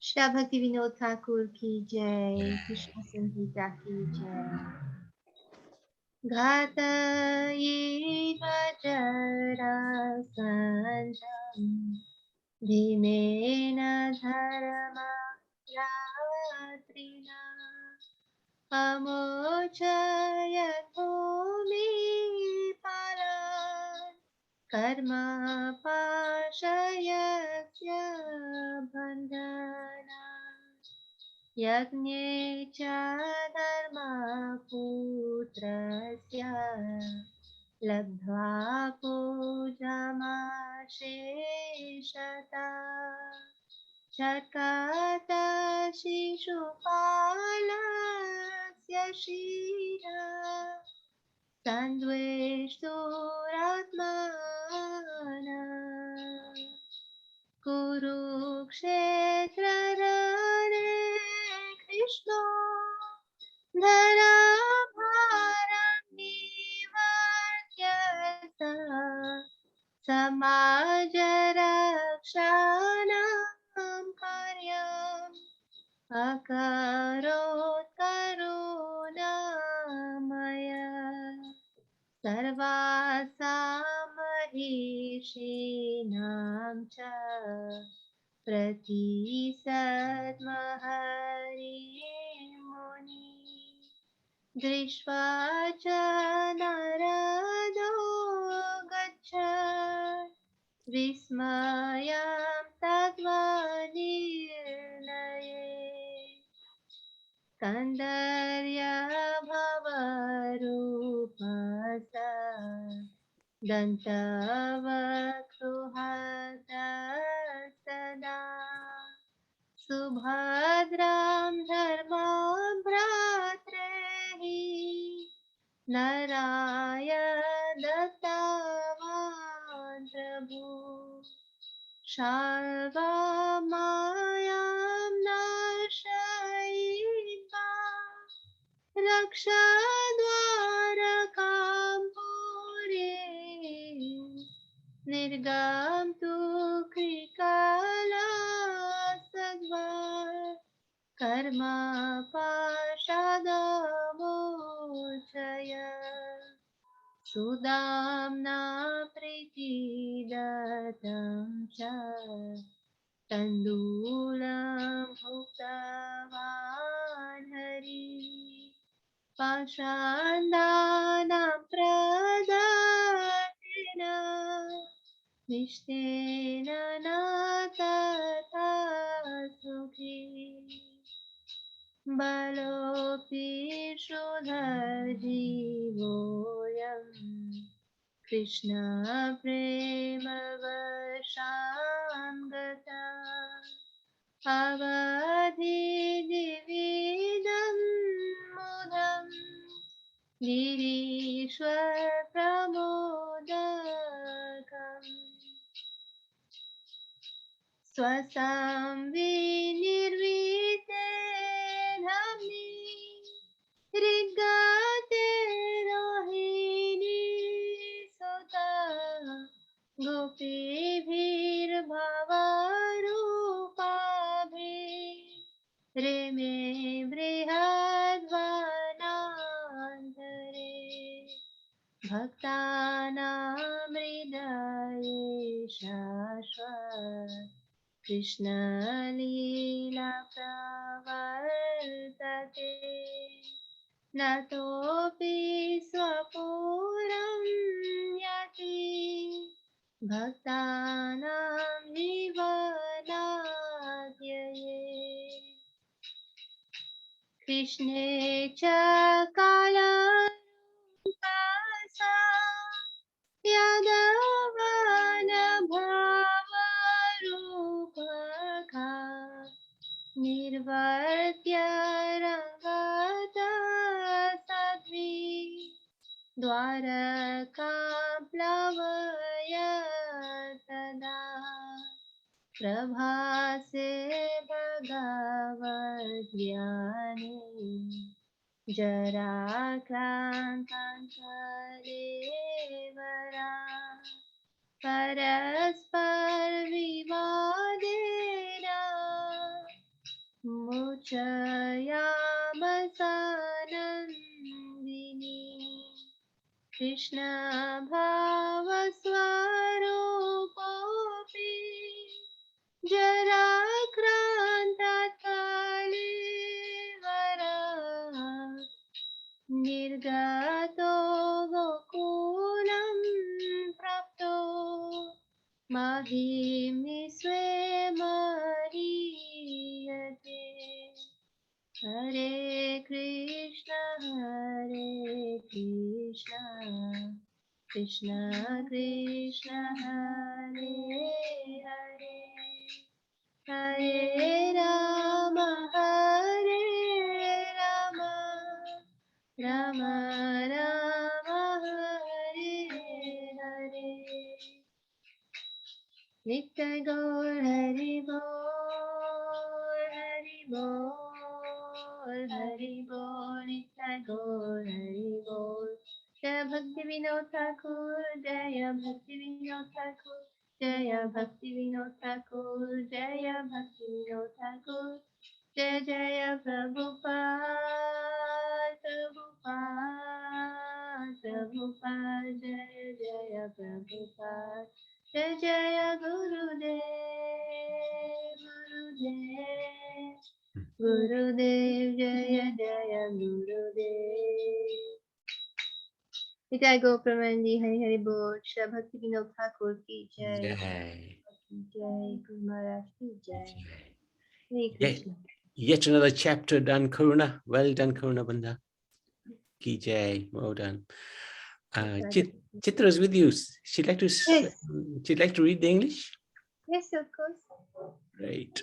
श्री भक्तिविनोद ठाकुर की जय। कृष्ण संहिता की जय। घातयेन जरासन्धं भीमेन धर्मरात्रिना अमोचयतो मे परान् कर्मपाशयस्य बन्धना यज्ञे च धर्मपुत्रस्य लब्ध्वा पूजमाशेषता चकात शिशुपालस्य शिरः सन्द्वेष्टुरात्मनः कुरुक्षेत्ररणे कृष्णो धराभारं निवर्त्यत समाजरक्षाणां कार्यम् अकरोत् करुणामय सर्वासामहीषीणां च प्रतिसद्महरिमुनि दृष्ट्वा च नरदो गच्छत् विस्मयां तद्वनिर्णये सौन्दर्यभवरूपसा दन्तवक्तुहस्तदा सुभद्रां धर्मां भ्रातृः नराय दत्तवान् प्रभु शार्वामायां नाशयित्वा रक्षाद्वारकां पुरीं निर्गां तु कृकलास्तद्वत् कर्मपाशदमोचय सुदाम्ना प्रीतिदतं च तण्डुलं भुक्तवान् हरिः पाषाण्डानां प्रदानेन निष्ठेन न तथा सुखी बलोऽपि क्षुधजीवोऽयं कृष्णप्रेमवशान् गता अवधिदिविदं मुदं गिरीश्वरप्रमोदकम् स्वसां विनिर्वीते धाम्नि ऋग्गते रोहिणी सुता गोपीभिर्भवरूपाभिः रेमे बृहद्वनान्तरे भक्तानां हृदये शाश्वत कृष्णलीला प्रवर्तते नतोऽपि स्वपुरं यति भक्तानां जीवनाद्यये कृष्णे च कालरूपसा यदवनभावरूपका निर्वर्त्य रङ्गता साध्वी द्वारकां प्लवय तदा प्रभासे भगवद्ज्ञाने जराक्रान्तान्तरेवरा परस्परविवादेन Chayamasanandini Krishna Bhavaswarupopi Jarakranta Kalivara Nirgato Gokulam Prapto Mahimi Swemariyate Hare Krishna Krishna Krishna Hare Hare Hare Rama Rama Rama Hare Hare Nitya Gaur Hari Bol Hari Bol Hari Bol Nitya Gaur Hari Bol Jaya Bhaktivinod Thakur Jaya Bhaktivinod Thakur Jaya Bhaktivinod Thakur Jaya Bhaktivinod Thakur Jaya Jaya Prabhupada Prabhupada Prabhupada Jaya Jaya Prabhupada Jaya Jaya Gurudev Gurudev Gurudev Jaya Jaya Gurudev Nitai Gopramandi Hari Hari Bol Shri Bhaktivinod Thakur ki jai ki jai Guru Maharaj ki jai Hare Krishna. Yet another chapter done, Karuna. Well done, Karuna Bandha. Ki jai. Well done. Chitra is with you. She'd like to. Yes. She'd like to read the English. Yes, of course. Right.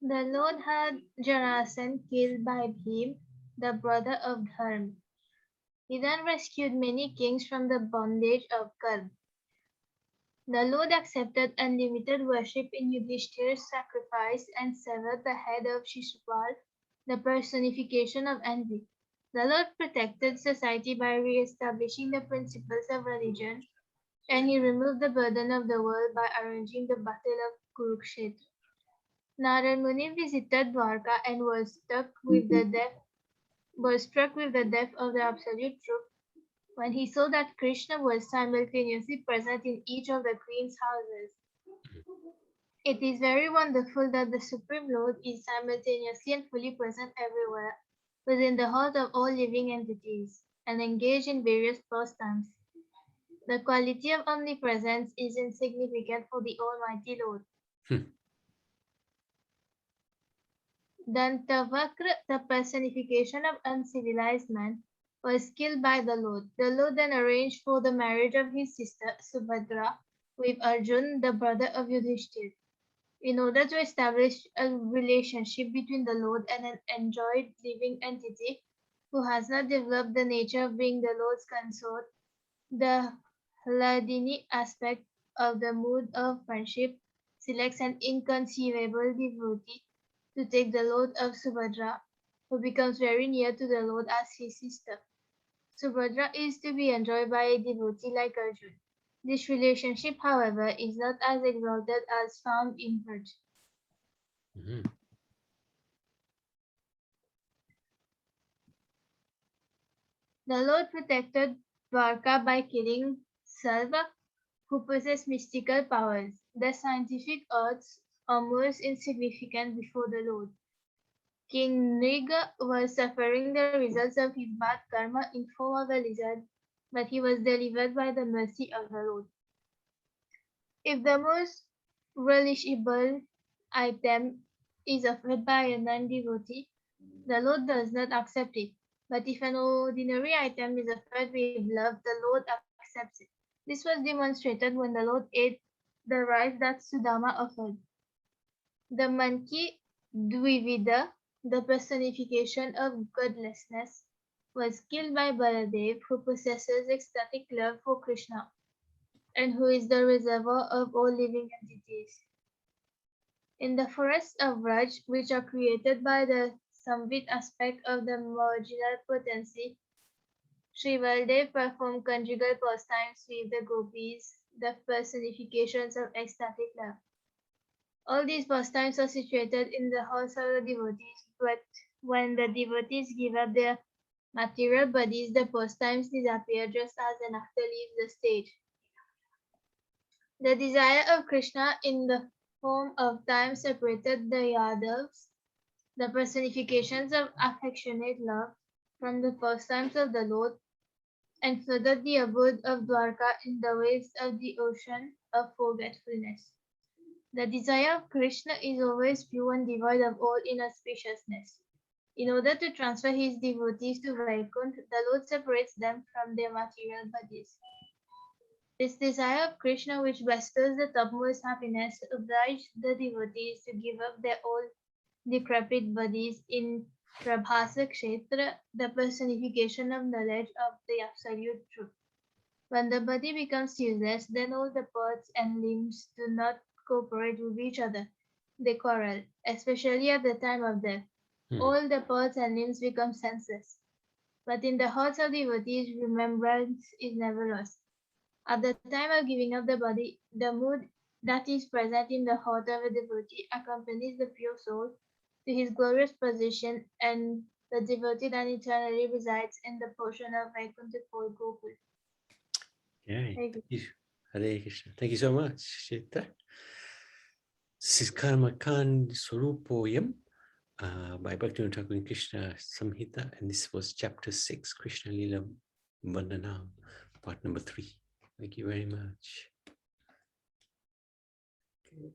The Lord had Jarasan killed by Bhim, the brother of Dharma. He then rescued many kings from the bondage of Karma. The Lord accepted unlimited worship in Yudhishthir's sacrifice and severed the head of Shishupal, the personification of envy. The Lord protected society by re-establishing the principles of religion, and he removed the burden of the world by arranging the battle of Kurukshetra. Narad Muni visited Dwarka and was struck with the depth of the absolute truth when he saw that Krishna was simultaneously present in each of the queen's houses. It is very wonderful that the Supreme Lord is simultaneously and fully present everywhere within the heart of all living entities and engaged in various pastimes. The quality of omnipresence is insignificant for the Almighty Lord. Dantavakra, the personification of uncivilized man, was killed by the Lord. The Lord then arranged for the marriage of his sister Subhadra with Arjun, the brother of Yudhishthir. In order to establish a relationship between the Lord and an enjoyed living entity who has not developed the nature of being the Lord's consort, the Hladini aspect of the mood of friendship selects an inconceivable devotee to take the Lord of Subhadra, who becomes very near to the Lord as his sister. Subhadra is to be enjoyed by a devotee like Arjun. This relationship, however, is not as exalted as found in virtue. The Lord protected Dwarka by killing Salva, who possessed mystical powers. The scientific arts are most insignificant before the Lord. King Nriga was suffering the results of his bad karma in form of a lizard, but he was delivered by the mercy of the Lord. If the most relishable item is offered by a non-devotee, the Lord does not accept it. But if an ordinary item is offered with love, the Lord accepts it. This was demonstrated when the Lord ate the rice that Sudama offered. The monkey Dvivida, the personification of godlessness, was killed by Baladev, who possesses ecstatic love for Krishna and who is the reservoir of all living entities. In the forests of Raj, which are created by the Samvit aspect of the marginal potency, Sri Baldev performed conjugal pastimes with the gopis, the personifications of ecstatic love. All these pastimes are situated in the hearts of the devotees, but when the devotees give up their material bodies, the pastimes disappear just as an actor leaves the stage. The desire of Krishna in the form of time separated the Yadavas, the personifications of affectionate love, from the pastimes of the Lord, and flooded the abode of Dwarka in the waves of the ocean of forgetfulness. The desire of Krishna is always pure and devoid of all inauspiciousness. In order to transfer his devotees to Vaikuntha, the Lord separates them from their material bodies. This desire of Krishna, which bestows the topmost happiness, obliged the devotees to give up their old decrepit bodies in Prabhasa Kshetra, the personification of knowledge of the absolute truth. When the body becomes useless, then all the parts and limbs do not cooperate with each other. They quarrel, especially at the time of death. All the parts and limbs become senseless. But in the hearts of devotees, remembrance is never lost. At the time of giving up the body, the mood that is present in the heart of a devotee accompanies the pure soul to his glorious position, and the devotee then eternally resides in the portion of Vaikuntha called Gokul. Okay. Hare Krishna. Thank you so much, Shita. This is Karma Khan Swarupoyam by Bhaktivinod Thakur in Krishna Samhita, and this was chapter 6, Krishna Lila Vandanam, part number 3. Thank you very much. Okay.